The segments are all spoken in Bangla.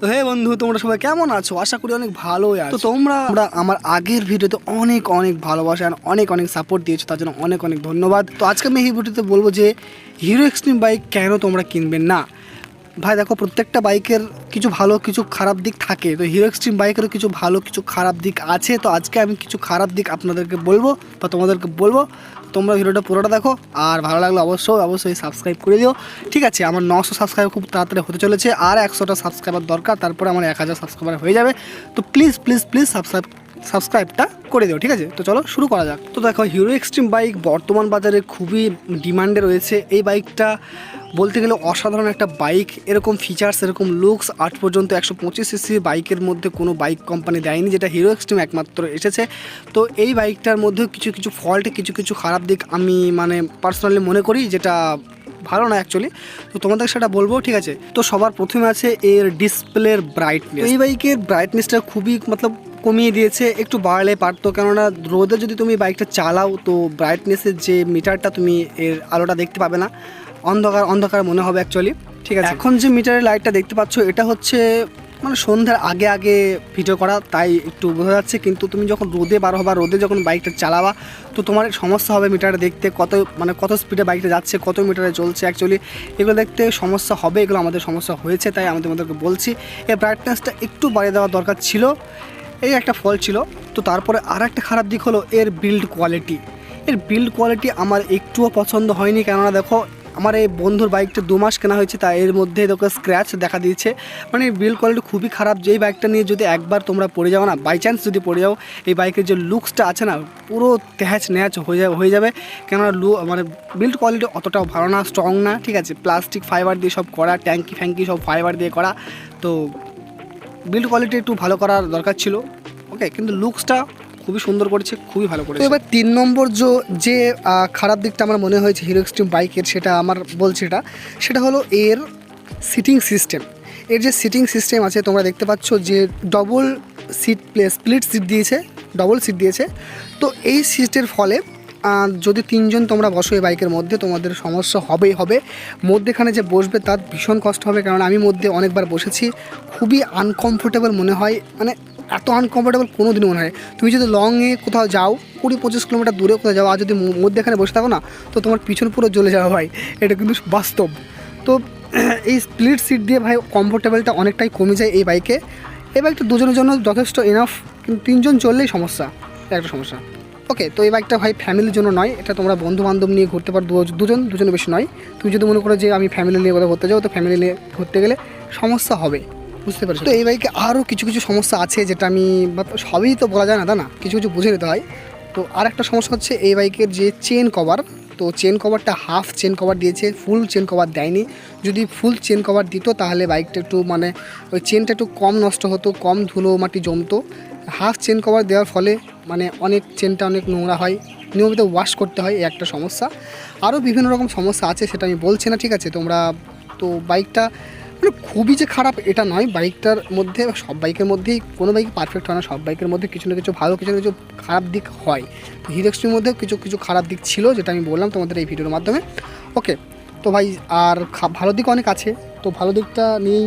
তো হে বন্ধু, তোমরা সবাই কেমন আছো? আশা করি অনেক ভালোই আছো। তো তোমরা আমার আগের ভিডিওতে অনেক অনেক ভালোবাসা আর অনেক অনেক সাপোর্ট দিয়েছো, তার জন্য অনেক অনেক ধন্যবাদ। তো আজকে আমি এই ভিডিওতে বলবো যে হিরো এক্সট্রিম বাইক কেন তোমরা কিনবেন না। ভাই দেখো, প্রত্যেকটা বাইকের কিছু ভালো কিছু খারাপ দিক থাকে, তো হিরো এক্সট্রিম বাইকেরও কিছু ভালো কিছু খারাপ দিক আছে। তো আজকে আমি কিছু খারাপ দিক আপনাদেরকে বলবো বা তোমাদেরকে বলবো। তোমরা ভিডিওটা পুরোটা দেখো, আর ভালো লাগলে অবশ্যই সাবস্ক্রাইব করে দিও। ঠিক আছে, আমার 900 সাবস্ক্রাইবার খুব তাড়াতাড়ি হতে চলেছে, আর 100টা সাবস্ক্রাইবার দরকার, তারপরে আমার 1000 সাবস্ক্রাইবার হয়ে যাবে। তো প্লিজ সাবস্ক্রাইবটা করে দিও। ঠিক আছে, তো চলো শুরু করা যাক। তো দেখো, হিরো এক্সট্রিম বাইক বর্তমান বাজারে খুবই ডিমান্ডে রয়েছে। এই বাইকটা বলতে গেলে অসাধারণ একটা বাইক। এরকম ফিচার্স, এরকম লুকস আজ পর্যন্ত 125 সিসি বাইকের মধ্যে কোনো বাইক কোম্পানি দেয়নি, যেটা হিরো এক্সট্রিম একমাত্র এসেছে। তো এই বাইকটার মধ্যেও কিছু ফল্ট, কিছু খারাপ দিক আমি পার্সোনালি মনে করি, যেটা ভালো না অ্যাকচুয়ালি। তো তোমাদের সেটা বলবো। ঠিক আছে, তো সবার প্রথমে আছে এর ডিসপ্লের ব্রাইটনেস। এই বাইকের ব্রাইটনেসটা খুবই কমিয়ে দিয়েছে, একটু বাড়লে পারতো, কেননা রোদে যদি তুমি বাইকটা চালাও তো ব্রাইটনেসের যে মিটারটা তুমি এর আলোটা দেখতে পাবে না, অন্ধকার মনে হবে অ্যাকচুয়ালি। ঠিক আছে, এখন যে মিটারের লাইটটা দেখতে পাচ্ছ, এটা হচ্ছে সন্ধ্যার আগে ভিডিও করা, তাই একটু বোঝা যাচ্ছে। কিন্তু তুমি যখন রোদে বার হবা, রোদে যখন বাইকটা চালাবা, তো তোমার সমস্যা হবে মিটারে দেখতে, কত স্পিডে বাইকটা যাচ্ছে, কত মিটারে চলছে। অ্যাকচুয়ালি এগুলো দেখতে সমস্যা হবে, এগুলো আমাদের সমস্যা হয়েছে, তাই আমি তোমাদেরকে বলছি এই ব্রাইটনেসটা একটু বাড়িয়ে দেওয়া দরকার ছিল। এই একটা ফল ছিল। তো তারপরে আর একটা খারাপ দিক হলো এর বিল্ড কোয়ালিটি। আমার একটুও পছন্দ হয়নি, কেননা দেখো, আমার এই বন্ধুর বাইকটা 2 মাস কেনা হয়েছে, তাই এর মধ্যে দেখো স্ক্র্যাচ দেখা দিয়েছে। বিল্ড কোয়ালিটি খুবই খারাপ। যেই বাইকটা নিয়ে যদি একবার তোমরা পড়ে যাও না, বাই চান্স যদি পড়ে যাও, এই বাইকের যে লুকসটা আছে না, পুরো তেহাচ নেহাচ হয়ে যাবে। কেননা বিল্ড কোয়ালিটি অতটাও ভালো না, স্ট্রং না। ঠিক আছে, প্লাস্টিক ফাইবার দিয়ে সব করা, ট্যাঙ্কি সব ফাইবার দিয়ে করা। তো বিল্ড কোয়ালিটি একটু ভালো করার দরকার ছিল। ওকে, কিন্তু লুকসটা খুবই সুন্দর করেছে, খুবই ভালো করেছে। এবার 3 নম্বর যে খারাপ দিকটা আমার মনে হয়েছে হিরো এক্সট্রিম বাইকের, সেটা আমার বলছি, সেটা হলো এর সিটিং সিস্টেম। এর যে সিটিং সিস্টেম আছে, তোমরা দেখতে পাচ্ছ যে স্প্লিট সিট দিয়েছে। তো এই সিটের ফলে যদি 3 জন তোমরা বসো এই বাইকের মধ্যে, তোমাদের সমস্যা হবে। মধ্যেখানে যে বসবে তার ভীষণ কষ্ট হবে, কারণ আমি মধ্যে অনেকবার বসেছি, খুবই আনকমফোর্টেবল মনে হয়। এত আনকমফোর্টেবল কোনো দিনও মনে হয়। তুমি যদি লংয়ে কোথাও যাও, 20-25 কিলোমিটার দূরে কোথাও যাও, আর যদি মধ্যেখানে বসে থাকো না, তো তোমার পিছন পুরো জ্বলে যাওয়া ভাই, এটা কিন্তু বাস্তব। তো এই স্প্লিট সিট দিয়ে ভাই কমফোর্টেবলটা অনেকটাই কমে যায় এই বাইকে। এই বাইকটা দুজনের জন্য যথেষ্ট এনাফ, কিন্তু 3 জন চললেই সমস্যা, একটা সমস্যা। ওকে, তো এই বাইকটা ভাই ফ্যামিলির জন্য নয়, এটা তোমরা বন্ধু বান্ধব নিয়ে ঘুরতে পারো, দুজনের বেশি নয়। তুমি যদি মনে করো যে আমি ফ্যামিলি নিয়ে কোথাও ঘুরতে যাও, তো ফ্যামিলি নিয়ে ঘুরতে গেলে সমস্যা হবে, বুঝতে পারছো? তো এই বাইকে আরও কিছু সমস্যা আছে, যেটা আমি সবই তো বলা যায় না, তা না, কিছু বুঝে নিতে হয়। তো আর একটা সমস্যা হচ্ছে এই বাইকের যে চেন কভার, তো চেন কভারটা হাফ চেন কভার দিয়েছে, ফুল চেন কভার দেয়নি। যদি ফুল চেন কভার দিত, তাহলে বাইকটা একটু ওই চেনটা একটু কম নষ্ট হতো, কম ধুলো মাটি জমতো। হাফ চেন কভার দেওয়ার ফলে অনেক চেনটা অনেক নোংরা হয়, নিয়মিত ওয়াশ করতে হয়, এই একটা সমস্যা। আরও বিভিন্ন রকম সমস্যা আছে, সেটা আমি বলছি না। ঠিক আছে, তোমরা তো বাইকটা খুবই যে খারাপ এটা নয়, বাইকটার মধ্যে সব বাইকের মধ্যেই কোনো বাইক পারফেক্ট হয় না, সব বাইকের মধ্যে কিছু না কিছু ভালো, কিছু না কিছু খারাপ দিক হয়। তো হিরো এক্সট্রিমের মধ্যে কিছু খারাপ দিক ছিল, যেটা আমি বললাম তোমাদের এই ভিডিওর মাধ্যমে। ওকে, তো ভাই আর ভালো দিক অনেক আছে, তো ভালো দিকটা নিয়েই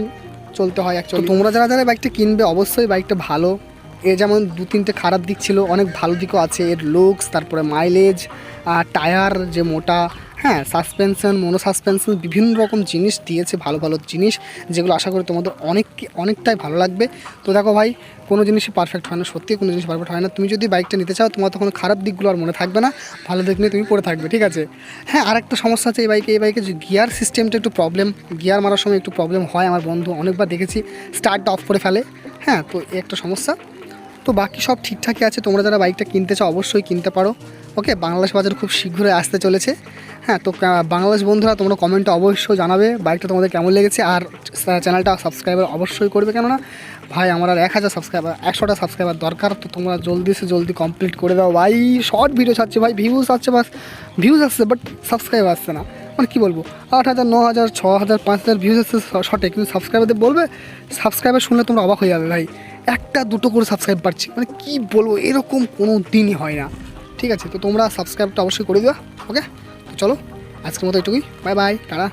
চলতে হয় অ্যাকচুয়ালি। তোমরা যারা বাইকটা কিনবে, অবশ্যই বাইকটা ভালো। এর যেমন 2-3টে খারাপ দিক ছিল, অনেক ভালো দিকও আছে। এর লুকস, তারপরে মাইলেজ, টায়ার যে মোটা, হ্যাঁ, সাসপেনশন, মোনো সাসপেনশন, বিভিন্ন রকম জিনিস দিয়েছে, ভালো জিনিস, যেগুলো আশা করি তোমাদের অনেকটাই ভালো লাগবে। তো দেখো ভাই, কোনো জিনিসই পারফেক্ট হয় না, সত্যি কোনো জিনিস পারফেক্ট হয় না। তুমি যদি বাইকটা নিতে চাও, তোমার তখন খারাপ দিকগুলো আর মনে থাকবে না, ভালো দিক নিয়ে তুমি পড়ে থাকবে। ঠিক আছে, হ্যাঁ, আর একটা সমস্যা আছে এই বাইকে যে গিয়ার সিস্টেমটা একটু প্রবলেম, গিয়ার মারার সময় একটু প্রবলেম হয়, আমার বন্ধু অনেকবার দেখেছি স্টার্টটা অফ করে ফেলে। হ্যাঁ, তো এই একটা সমস্যা। তো বাকি সব ঠিকঠাকই আছে। তোমরা যারা বাইকটা কিনতে চাও, অবশ্যই কিনতে পারো। ওকে, বাংলাদেশ বাজার খুব শীঘ্রই আসতে চলেছে। হ্যাঁ, তো বাংলাদেশ বন্ধুরা, তোমরা কমেন্টে অবশ্যই জানাবে বাইকটা তোমাদের কেমন লেগেছে, আর চ্যানেলটা সাবস্ক্রাইবার অবশ্যই করবে, কেননা ভাই আমার আর 1000 সাবস্ক্রাইবার, 100টা সাবস্ক্রাইবার দরকার। তো তোমরা জলদি কমপ্লিট করে দাও ভাই। শর্ট ভিডিও ছাড়ছে ভাই, ভিউজ আসছে বাট সাবস্ক্রাইবার আসছে না। কী বলবো, 8000, 9000, 6000, 5000 ভিউজ আসছে শর্টে, কিন্তু সাবস্ক্রাইবারদের বলবে, সাবস্ক্রাইবার শুনলে তোমরা অবাক হয়ে যাবে ভাই, 1-2 করে সাবস্ক্রাইব পাচ্ছি, কী বলবো, এরকম কোনো দিনই হয় না। ঠিক আছে, তো তোমরা সাবস্ক্রাইবটা অবশ্যই করে দিও। ওকে, তো চলো আজকের মতো এটুকুই, বাই, টাটা।